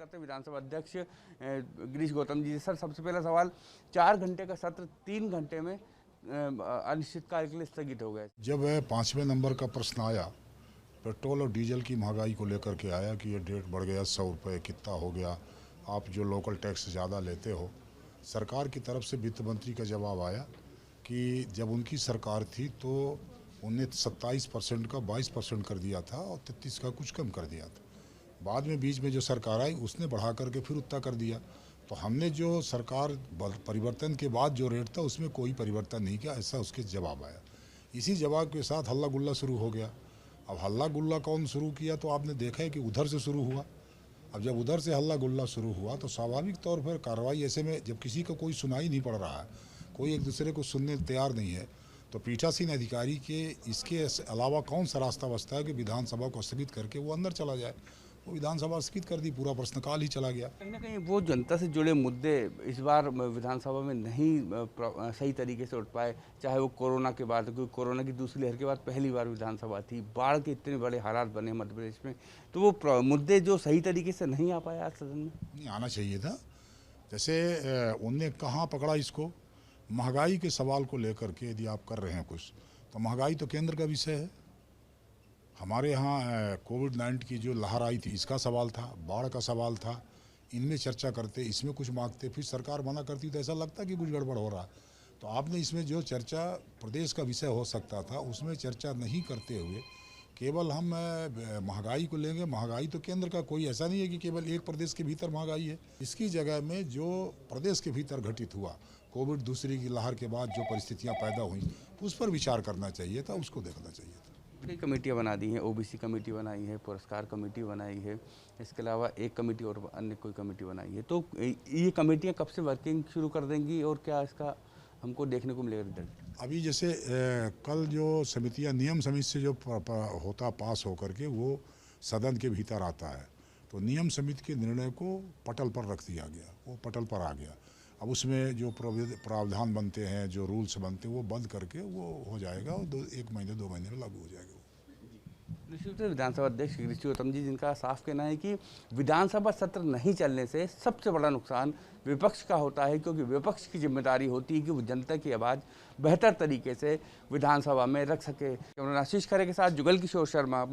करते हैं विधानसभा अध्यक्ष गिरीश गौतम जी। सर, सबसे पहला सवाल, 4 घंटे का सत्र 3 घंटे में अनिश्चितकाल के लिए स्थगित हो गया। जब 5वें नंबर का प्रश्न आया पेट्रोल और डीजल की महंगाई को लेकर के आया कि ये रेट बढ़ गया, 100 रुपये कितना हो गया, आप जो लोकल टैक्स ज़्यादा लेते हो, सरकार की तरफ से वित्त मंत्री का जवाब आया कि जब उनकी सरकार थी तो उन्हें 27% का 22% कर दिया था और 33 का कुछ कम कर दिया था। बाद में बीच में जो सरकार आई उसने बढ़ा करके फिर उतना कर दिया। तो हमने जो सरकार परिवर्तन के बाद जो रेट था उसमें कोई परिवर्तन नहीं किया, ऐसा उसके जवाब आया। इसी जवाब के साथ हल्ला गुल्ला शुरू हो गया। अब हल्ला गुल्ला कौन शुरू किया, तो आपने देखा है कि उधर से शुरू हुआ। अब जब उधर से हल्ला गुल्ला शुरू हुआ तो स्वाभाविक तौर पर कार्रवाई, ऐसे में जब किसी को कोई सुनाई नहीं पड़ रहा है, कोई एक दूसरे को सुनने तैयार नहीं है, तो पीठासीन अधिकारी के इसके अलावा कौन सा रास्ता बचता है कि विधानसभा को स्थगित करके वो अंदर चला जाए। वो विधानसभा स्थगित कर दी, पूरा प्रश्नकाल ही चला गया। कहीं ना कहीं वो जनता से जुड़े मुद्दे इस बार विधानसभा में नहीं सही तरीके से उठ पाए, चाहे वो कोरोना के बाद, क्योंकि कोरोना की दूसरी लहर के बाद पहली बार विधानसभा थी, बाढ़ के इतने बड़े हालात बने मध्य प्रदेश में, तो वो मुद्दे जो सही तरीके से नहीं आ पाए आज सदन में। नहीं आना चाहिए था। जैसे उनने कहाँ पकड़ा इसको, महंगाई के सवाल को लेकर के यदि आप कर रहे हैं कुछ, तो महंगाई तो केंद्र का विषय है। हमारे यहाँ कोविड-19 की जो लहर आई थी इसका सवाल था, बाढ़ का सवाल था, इनमें चर्चा करते, इसमें कुछ मांगते, फिर सरकार मना करती तो ऐसा लगता कि कुछ गड़बड़ हो रहा। तो आपने इसमें जो चर्चा प्रदेश का विषय हो सकता था उसमें चर्चा नहीं करते हुए केवल हम महंगाई को लेंगे। महंगाई तो केंद्र का, कोई ऐसा नहीं है कि केवल एक प्रदेश के भीतर महंगाई है। इसकी जगह में जो प्रदेश के भीतर घटित हुआ, कोविड दूसरी की लहर के बाद जो परिस्थितियाँ पैदा हुई, उस पर विचार करना चाहिए था, उसको देखना चाहिए था। कई कमेटियाँ बना दी हैं, ओबीसी कमेटी बनाई है, पुरस्कार कमेटी बनाई है, इसके अलावा एक कमेटी और अन्य कोई कमेटी बनाई है, तो ये कमेटियाँ कब से वर्किंग शुरू कर देंगी और क्या इसका हमको देखने को मिलेगा रिजल्ट? अभी जैसे कल जो समितियाँ, नियम समिति से जो होता पास होकर के वो सदन के भीतर आता है, तो नियम समिति के निर्णय को पटल पर रख दिया गया, वो पटल पर आ गया। अब उसमें जो प्रावधान बनते हैं, जो रूल्स बनते हैं, वो बंद करके वो हो जाएगा और 1 महीने 2 महीने में लागू हो जाएगा। निश्चित रूप से विधानसभा अध्यक्ष गिरीश गौतम जी, जिनका साफ कहना है कि विधानसभा सत्र नहीं चलने से सबसे बड़ा नुकसान विपक्ष का होता है, क्योंकि विपक्ष की जिम्मेदारी होती है कि वो जनता की आवाज़ बेहतर तरीके से विधानसभा में रख सके। आशीष खरे के साथ जुगल किशोर शर्मा।